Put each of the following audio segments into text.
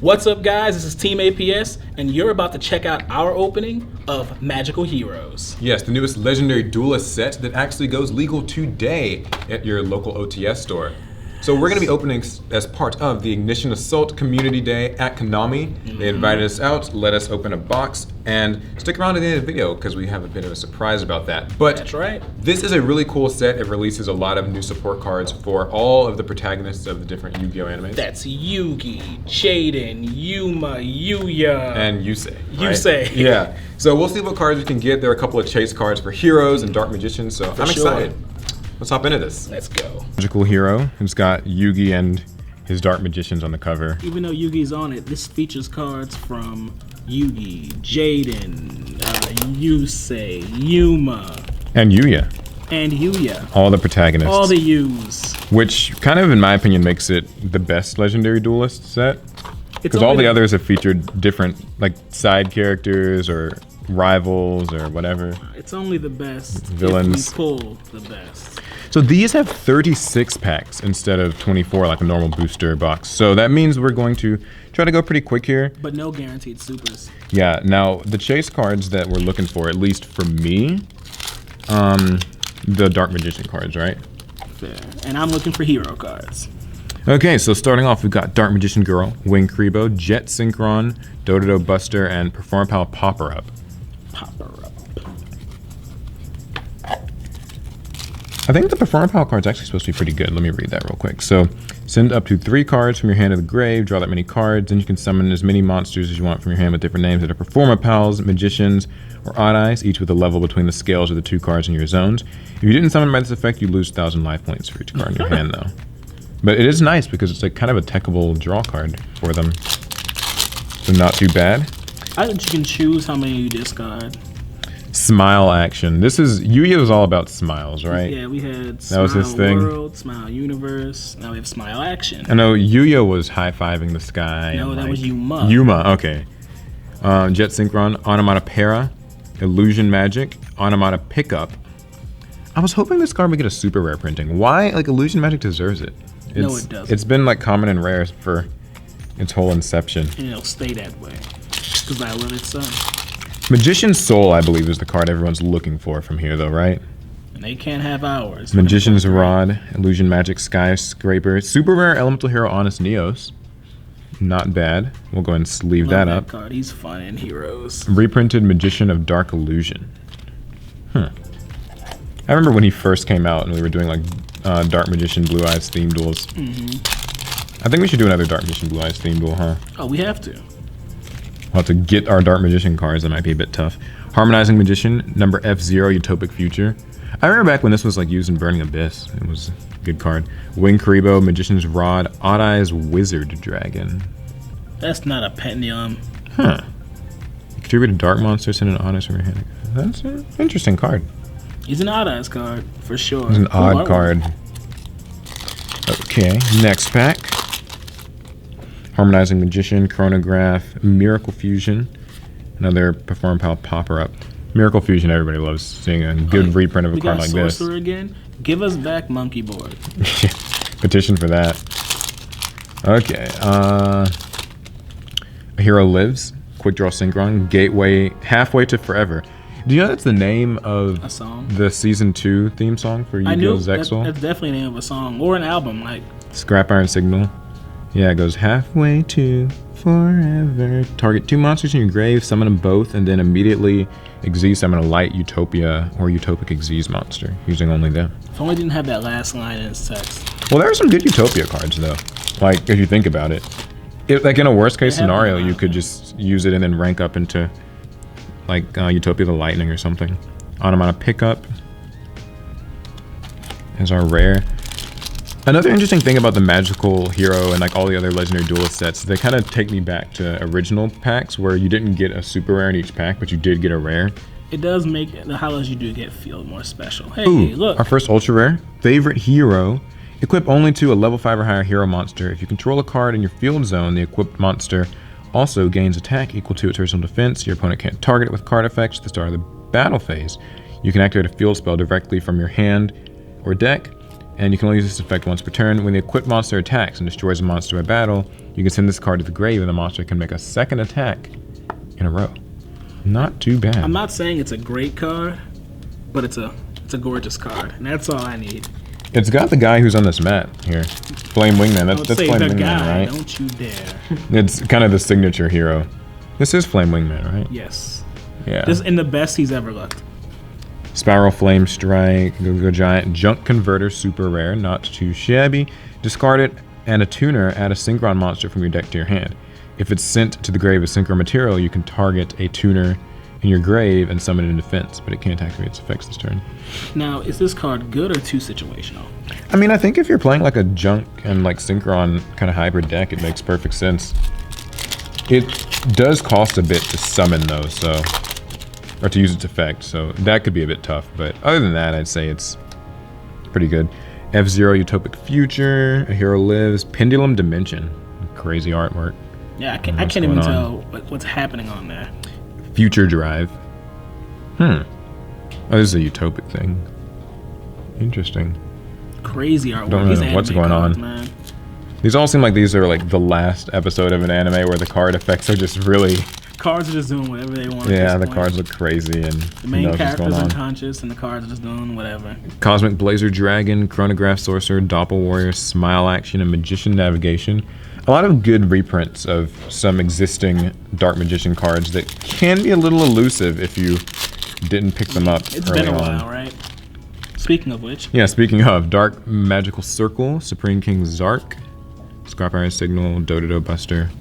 What's up, guys? This is Team APS, and you're about to check out our opening of Magical Heroes. Yes, the newest Legendary Duelist set that actually goes legal today at your local OTS store. So we're going to be opening as part of the Ignition Assault Community Day at Konami. They invited us out, let us open a box, and stick around to the end of the video because we have a bit of a surprise about that. But that's right. This is a really cool set. It releases a lot of new support cards for all of the protagonists of the different Yu-Gi-Oh animes. That's Yuki, Jaden, Yuma, Yuya, and Yusei. Right? Yusei. Yeah. So we'll see what cards we can get. There are a couple of chase cards for heroes and dark magicians, so I'm excited. Let's hop into this. Let's go. Magical hero. It's got Yugi and his dark magicians on the cover. Even though Yugi's on it, this features cards from Yugi, Jaden, Yusei, Yuma, and Yuya. And Yuya. All the protagonists. All the Yus. Which kind of, in my opinion, makes it the best Legendary Duelist set. Because all the others have featured different, like, side characters or rivals or whatever. It's only the best villains. If we pull the best. So these have 36 packs instead of 24 like a normal booster box. So that means we're going to try to go pretty quick here. But no guaranteed supers. Yeah, now the chase cards that we're looking for, at least for me, the Dark Magician cards, right? Fair. And I'm looking for hero cards. Okay, so starting off, we've got Dark Magician Girl, Wing Kribo, Jet Synchron, Dododo Buster, and Performapal Popper Up. I think the Performapal card's actually supposed to be pretty good. Let me read that real quick. So, send up to 3 cards from your hand to the grave, draw that many cards, and you can summon as many monsters as you want from your hand with different names that are Performapals, Magicians, or Odd Eyes, each with a level between the scales of the 2 cards in your zones. If you didn't summon by this effect, you lose 1,000 life points for each card in your hand, though. But it is nice because it's like kind of a techable draw card for them. So not too bad. I think you can choose how many you discard. Smile action. This is Yu-Gi-Oh! Was all about smiles, right? Yeah, we had Smile was his thing. World, Smile Universe. Now we have Smile Action. I know Yu-Gi-Oh! Was high-fiving the sky. No, and that was Yuma. Yuma, okay. Jet Synchron, Onomatopoeia, Illusion Magic, Onomata Pickup. I was hoping this card would get a super rare printing. Why? Like, Illusion Magic deserves it. No, it doesn't. It's been like common and rare for its whole inception. And it'll stay that way. Because I love it so. Magician's Soul, I believe, is the card everyone's looking for from here, though, right? And they can't have ours. Magician's Rod, Illusion Magic Skyscraper, Super Rare Elemental Hero Honest Neos. Not bad. We'll go ahead and sleeve that up. Card. He's fun in Heroes. Reprinted Magician of Dark Illusion. I remember when he first came out and we were doing like Dark Magician Blue Eyes theme duels. I think we should do another Dark Magician Blue Eyes theme duel, huh? Oh, we have to. We'll have to get our Dark Magician cards. That might be a bit tough. Harmonizing Magician, number F0, Utopic Future. I remember back when this was like used in Burning Abyss. It was a good card. Wing Kribo, Magician's Rod, Odd Eyes Wizard Dragon. That's not a Pentium. Huh. Contribute a Dark Monster, send an Odd Eyes from your hand. That's an interesting card. He's an Odd Eyes card, for sure. He's an odd card. Okay, next pack. Harmonizing Magician, Chronograph, Miracle Fusion, another Performapal Popper Up. Miracle Fusion, everybody loves seeing a good reprint of a card like this. Sorcerer again. Give us back Monkey Board. Petition for that. Okay, A Hero Lives, Quick Draw Synchron, Gateway, Halfway to Forever. Do you know that's the name of a song? The Season 2 theme song for Yu-Gi-Oh! Zexal? That's definitely the name of a song or an album, like. Scrap Iron Signal. Yeah, it goes halfway to forever. Target 2 monsters in your grave, summon them both, and then immediately Xyz summon a light Utopia or Utopic Xyz monster, using only them. If only didn't have that last line in its text. Well, there are some good Utopia cards, though. Like, if you think about it. Like, in a worst-case scenario, you could just use it and then rank up into, like, Utopia the Lightning or something. Onomata Pickup is our rare. Another interesting thing about the Magical Hero and like all the other Legendary Duelist sets, they kind of take me back to original packs where you didn't get a super rare in each pack, but you did get a rare. It does make the highlights you do get feel more special. Hey, ooh, look. Our first ultra rare, Favorite Hero. Equip only to a level 5 or higher hero monster. If you control a card in your field zone, the equipped monster also gains attack equal to its original defense. Your opponent can't target it with card effects at the start of the battle phase. You can activate a field spell directly from your hand or deck. And you can only use this effect once per turn. When the equipped monster attacks and destroys a monster by battle, you can send this card to the grave and the monster can make a second attack in a row. Not too bad. I'm not saying it's a great card, but it's a gorgeous card, and that's all I need. It's got the guy who's on this mat here. Flame Wingman. That's Flame Wingman, guy, right? Don't you dare. It's kind of the signature hero. This is Flame Wingman, right? Yes. Yeah. This in the best he's ever looked. Spiral Flame Strike, Go Giant, Junk Converter, super rare, not too shabby. Discard it, and a tuner, add a Synchron monster from your deck to your hand. If it's sent to the grave as Synchron material, you can target a tuner in your grave and summon it in defense, but it can't activate its effects this turn. Now, is this card good or too situational? I mean, I think if you're playing like a Junk and like Synchron kind of hybrid deck, it makes perfect sense. It does cost a bit to summon though, so... or to use its effect, so that could be a bit tough, but other than that, I'd say it's pretty good. F-Zero Utopic Future, A Hero Lives, Pendulum Dimension, crazy artwork. Yeah, I can't even tell what's happening on there. Future Drive. Oh, this is a utopic thing. Interesting. Crazy artwork. Don't really know what's going on. Man. These all seem like these are like the last episode of an anime where the card effects are just really... Cards are just doing whatever they want. Yeah, the cards look crazy and the main character's unconscious and the cards are just doing whatever. Cosmic Blazer Dragon, Chronograph Sorcerer, Doppel Warrior, Smile Action, and Magician Navigation. A lot of good reprints of some existing Dark Magician cards that can be a little elusive if you didn't pick them up It's early been a on. while, right? Speaking of which. Yeah, speaking of, Dark Magical Circle, Supreme King Zark, Scrap Iron Signal, Dododo Buster.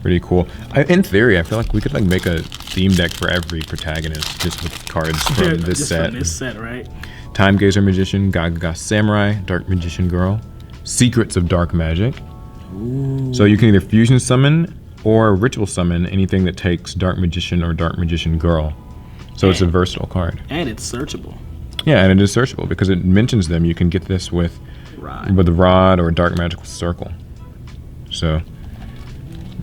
Pretty cool. In theory, I feel like we could like make a theme deck for every protagonist just with cards from this set. From this set, right? Time Gazer Magician, Gaga Samurai, Dark Magician Girl, Secrets of Dark Magic. Ooh. So you can either fusion summon or ritual summon anything that takes Dark Magician or Dark Magician Girl. So it's a versatile card. And it's searchable. Yeah, and it is searchable because it mentions them. You can get this with the Rod or Dark Magical Circle. So,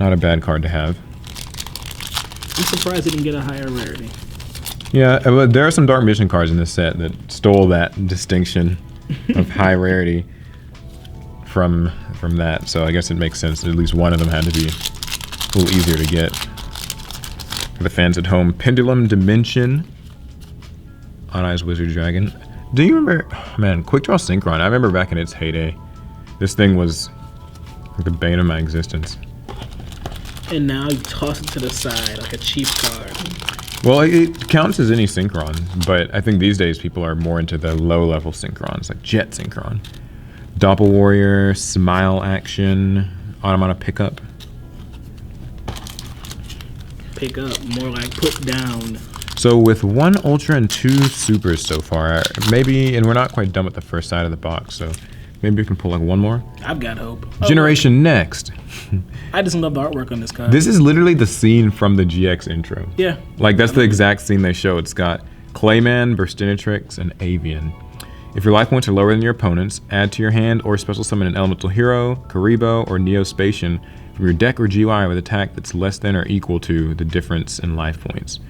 not a bad card to have. I'm surprised it didn't get a higher rarity. Yeah, but there are some Dark Magician cards in this set that stole that distinction of high rarity from that. So I guess it makes sense. At least one of them had to be a little easier to get. For the fans at home, Pendulum Dimension, On Eyes Wizard Dragon. Do you remember, man, Quick Draw Synchron? I remember back in its heyday. This thing was the bane of my existence. And now you toss it to the side like a cheap card. Well, it counts as any Synchron, but I think these days people are more into the low-level Synchrons, like Jet Synchron. Doppel Warrior, Smile Action, Automata Pickup. Pick up, more like put down. So with one Ultra and two Supers so far, maybe, and we're not quite done with the first side of the box, so maybe we can pull like one more. I've got hope. Generation Next. I just love the artwork on this card. This is literally the scene from the GX intro. Yeah. Like that's the exact scene they show. It's got Clayman, Burstinatrix, and Avian. If your life points are lower than your opponent's, add to your hand or special summon an Elemental Hero, Karibo, or Neospatian from your deck or GUI with attack that's less than or equal to the difference in life points.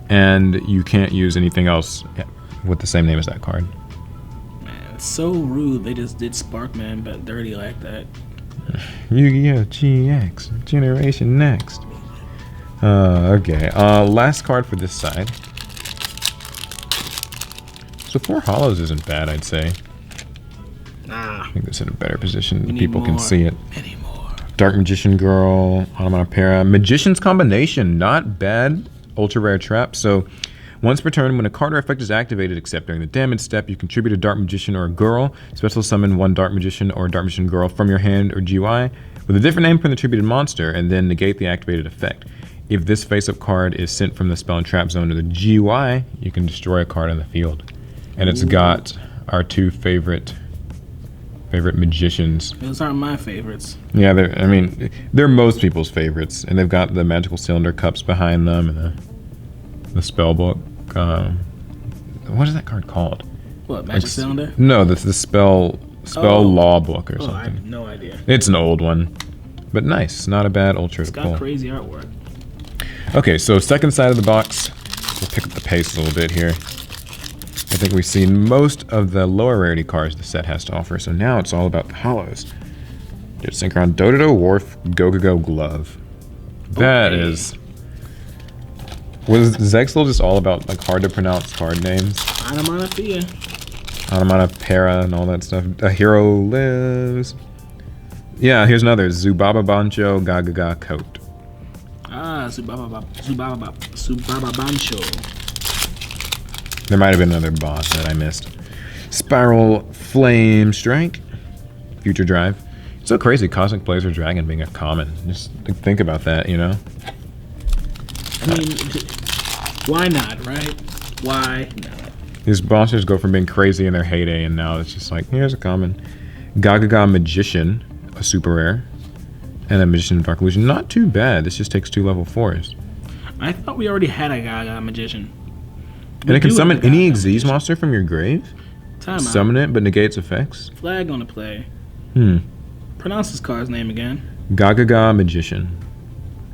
And you can't use anything else with the same name as that card. Man, it's so rude. They just did Sparkman but dirty like that. Yu-Gi-Oh! GX, Generation Next. Okay, last card for this side. So 4 Hollows isn't bad, I'd say. Nah. I think it's in a better position. People can more. see it. Many more. Dark Magician Girl, Automata Magician's Combination, not bad. Ultra rare trap. So once per turn, when a card or effect is activated, except during the damage step, you contribute a Dark Magician or a Girl. Special summon one Dark Magician or Dark Magician Girl from your hand or GUI with a different name from the attributed monster, and then negate the activated effect. If this face-up card is sent from the spell and trap zone to the GUI, you can destroy a card on the field. And it's got our 2 favorite magicians. Those aren't my favorites. Yeah, they're most people's favorites, and they've got the magical cylinder cups behind them and the spell book. What is that card called? What, Magic Cylinder? No, the spell law book or something. I have no idea. It's an old one, but nice. Not a bad Ultra to pull. It's got crazy artwork. Okay, so second side of the box. We'll pick up the pace a little bit here. I think we've seen most of the lower rarity cards the set has to offer, so now it's all about the hollows. Dude, Synchron Dododo Wharf Go-Go-Go Glove. That is... Was Zexel just all about like hard to pronounce card names? Onomatopoeia. Onomatopoeia and all that stuff. A hero lives. Yeah, here's another. Zubaba Bancho Gagaga Coat. Ah, Zubaba Bancho. There might have been another boss that I missed. Spiral Flame Strike. Future Drive. It's so crazy, Cosmic Blazer Dragon being a common. Just think about that, you know? I mean, why not, right? Why not? These monsters go from being crazy in their heyday, and now it's just like, here's a common. Gagaga Magician, a super rare. And a Magician of Dark Illusion. Not too bad. This just takes 2 level 4s. I thought we already had a Gaga Magician. And it can summon any Xyz monster from your grave? Time out. Summon it, but negates effects? Flag on the play. Pronounce this card's name again. Gagaga Magician.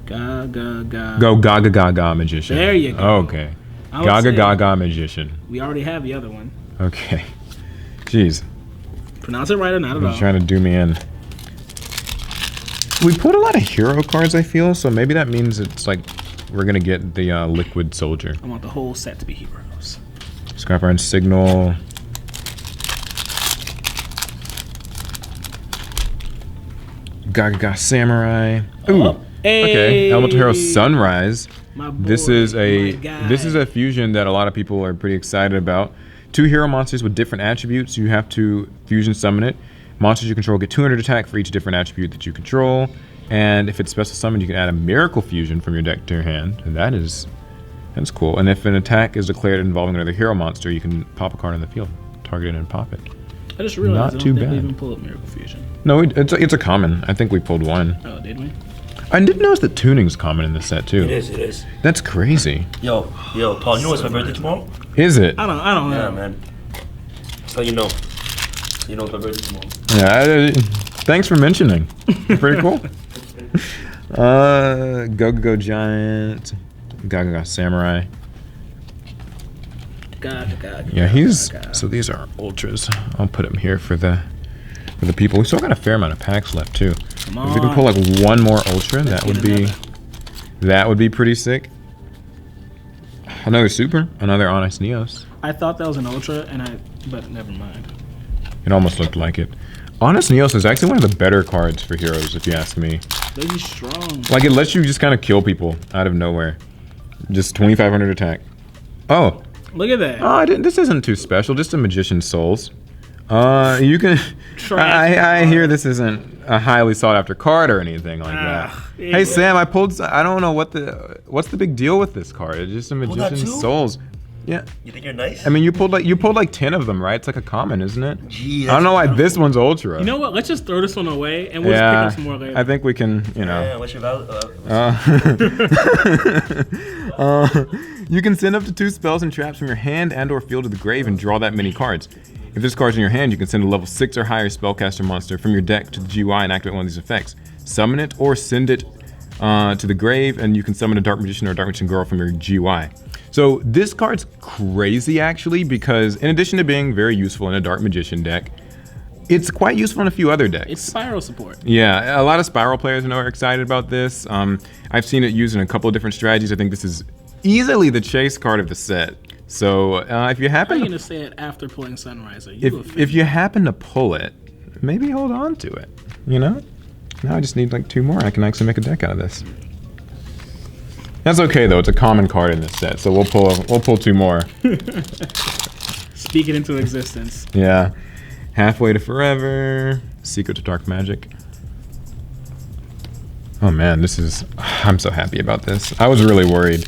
Gaga. Go Gaga Gaga Magician. There you go. Okay. Gaga Gaga Magician. We already have the other one. Okay. Jeez. Pronounce it right or not at all. You're trying to do me in. We pulled a lot of hero cards, I feel, so maybe that means it's like we're gonna get the Liquid Soldier. I want the whole set to be heroes. Scrap Iron Signal. Gaga Samurai. Ooh. Oh, hey. Okay. Elemental Hero Sunrise. My boy, This is my guy. a fusion that a lot of people are pretty excited about. 2 hero monsters with different attributes. You have to fusion summon it. Monsters you control get 200 attack for each different attribute that you control. And if it's special summoned, you can add a Miracle Fusion from your deck to your hand. And that's cool. And if an attack is declared involving another hero monster, you can pop a card on the field, target it, and pop it. I just realized Not I too don't think we bad. even pull up Miracle Fusion. No, it's a common. I think we pulled one. Oh, did we? I did notice that tuning's common in this set too. It is. That's crazy. Yo, Paul, you know it's my birthday tomorrow? Is it? I don't know. Yeah, man. So you know. You know it's my birthday tomorrow. Yeah. Thanks for mentioning. Pretty cool. Go Giant. Gaga Samurai. Yeah, so these are ultras. I'll put them here for the people. We still got a fair amount of packs left too. Come on. If we can pull like one more ultra, that would be pretty sick. Another super, another Honest Neos. I thought that was an ultra, but never mind. It almost looked like it. Honest Neos is actually one of the better cards for heroes, if you ask me. They're just strong. Like it lets you just kind of kill people out of nowhere. Just 2,500 attack. Oh. Look at that. Oh, this isn't too special. Just a Magician's Souls. You can. I hear this isn't a highly sought after card or anything like that. Hey Sam, I pulled. I don't know what's the big deal with this card. It's just a Magician's Souls. Yeah. You think you're nice? I mean, you pulled like 10 of them, right? It's like a common, isn't it? Gee, I don't know why this one's ultra. You know what? Let's just throw this one away and we'll just pick up some more later. I think we can. You know. Yeah. What's your value? You can send up to 2 spells and traps from your hand and/or field to the grave and draw that many cards. If this card's in your hand, you can send a level 6 or higher spellcaster monster from your deck to the GUI and activate one of these effects. Summon it or send it to the grave, and you can summon a Dark Magician or a Dark Magician Girl from your GUI. So this card's crazy actually, because in addition to being very useful in a Dark Magician deck, it's quite useful in a few other decks. It's Spiral support. Yeah, a lot of Spiral players I know are excited about this. I've seen it used in a couple of different strategies. I think this is easily the chase card of the set. So if you happen How are you gonna say it after pulling Sunrise? if you happen to pull it, maybe hold on to it. You know? Now I just need like 2 more. I can actually make a deck out of this. That's okay though. It's a common card in this set, so we'll pull 2 more. Speak it into existence. Yeah. Halfway to Forever. Secret to Dark Magic. Oh man, I'm so happy about this. I was really worried.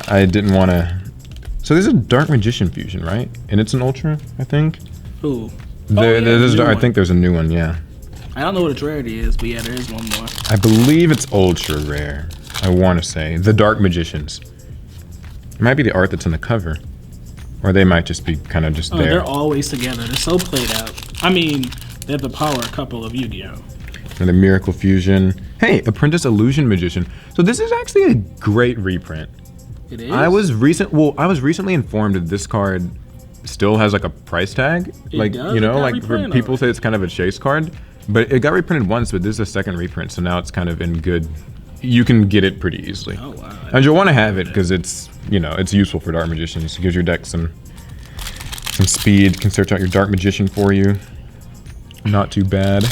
I didn't want to. So there's a Dark Magician fusion, right? And it's an ultra, I think. Ooh. I think there's a new one, yeah. I don't know what its rarity is, but yeah, there is one more. I believe it's ultra rare. I want to say the Dark Magicians. It might be the art that's on the cover, or they might just be kind of just there. They're always together. They're so played out. I mean, they have the power couple of Yu-Gi-Oh. And the Miracle Fusion. Hey, Apprentice Illusion Magician. So this is actually a great reprint. It is? I was recently informed that this card still has like a price tag. It Like, does? you It know, got like reprinted people say already. it's kind of a chase card, but it got reprinted once, but this is a second reprint, so now it's kind of in good. You can get it pretty easily. Oh, wow. And you'll want to have it because it's, you know, it's useful for Dark Magicians. It gives your deck some speed, can search out your Dark Magician for you. Not too bad.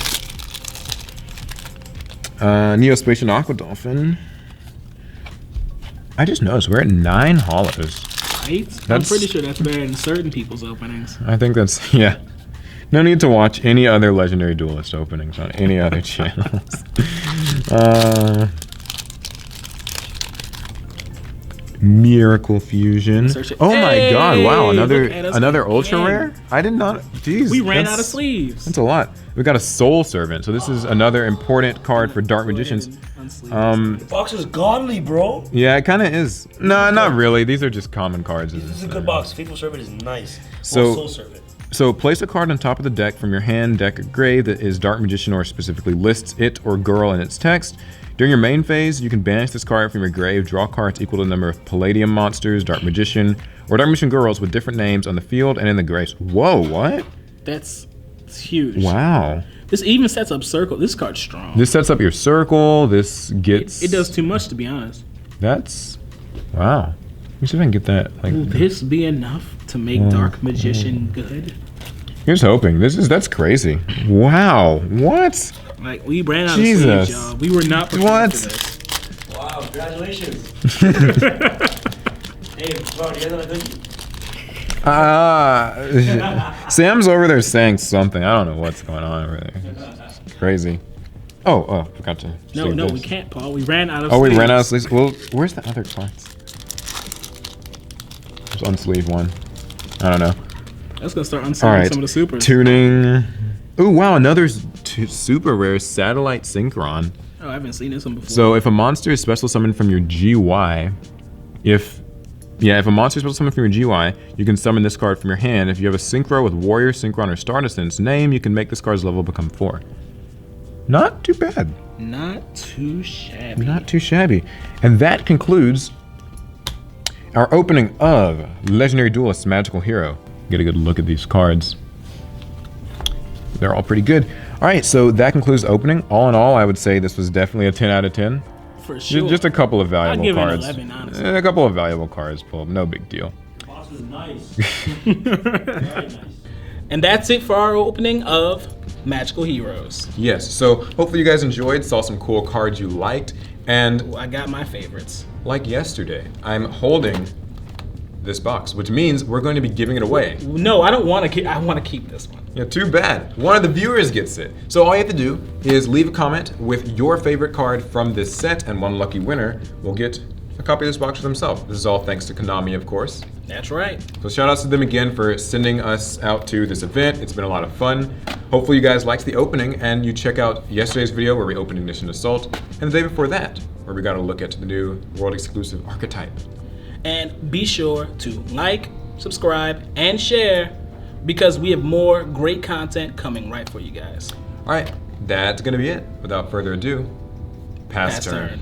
Neospatial Aqua Dolphin. I just noticed we're at 9 hollows. Right? I'm That's- pretty sure that's better than certain people's openings. I think that's, yeah. No need to watch any other Legendary Duelist openings on any other channels. Miracle Fusion. Search it. Oh my god, wow, Hey, look at us another ultra again. rare? I did not, jeez. We ran that's- out of sleeves. That's a lot. We got a Soul Servant, so this is another important card for Dark Magicians. The box is godly, bro. Yeah, it kind of is. No, not really. These are just common cards. This is a good box. Faithful Servant is nice. So- Soul Servant. So place a card on top of the deck from your hand, deck, or grave that is Dark Magician or specifically lists it or girl in its text. During your main phase, you can banish this card from your grave, draw cards equal to the number of Palladium monsters, Dark Magician, or Dark Magician girls with different names on the field and in the graves. Whoa, what? That's huge. Wow. This even sets up circle. This card's strong. This sets up your circle. This gets... It does too much, to be honest. That's... Wow. Let me see if I can get that. Like, Will this be enough to make Dark Magician good? here's hoping. That's crazy. Wow. What? Like, we ran out Jesus. of sleeves, y'all. We were not prepared What? for this. Wow, congratulations. Hey, bro, do you guys have a cookie? Sam's over there saying something. I don't know what's going on over there. It's crazy. Oh, forgot to. No, save no, this. we can't, Paul. We ran out of Oh, sleeves. we ran out of sleeves. Well, where's the other cards? There's unsleeve one. I don't know. That's gonna start All unsealing right. some of the supers. Tuning. Ooh, wow, another super rare Satellite Synchron. Oh, I haven't seen this one before. So if a monster is special summoned from your GY, if a monster is special summoned from your GY, you can summon this card from your hand. If you have a Synchro with Warrior, Synchron, or Stardust in its name, you can make this card's level become 4. Not too bad. Not too shabby. Not too shabby. And that concludes our opening of Legendary Duelist Magical Hero. Get a good look at these cards. They're all pretty good. All right, so that concludes the opening. All in all, I would say this was definitely a 10 out of 10. For sure. Just a couple of valuable I'd give cards. it an 11, honestly. A couple of valuable cards pulled. No big deal. The box was nice. Very nice. And that's it for our opening of Magical Heroes. Yes, so hopefully you guys enjoyed, saw some cool cards you liked, and I got my favorites. like yesterday, I'm holding this box, which means we're going to be giving it away. No, I don't want to keep. I want to keep this one. Yeah, too bad. One of the viewers gets it. So all you have to do is leave a comment with your favorite card from this set, and one lucky winner will get a copy of this box for themselves. This is all thanks to Konami, of course. That's right. So shout outs to them again for sending us out to this event. It's been a lot of fun. Hopefully you guys liked the opening and you check out yesterday's video where we opened Ignition Assault, and the day before that, where we got a look at the new world exclusive archetype. And be sure to like, subscribe, and share because we have more great content coming right for you guys. All right, that's gonna be it. Without further ado, pass turn.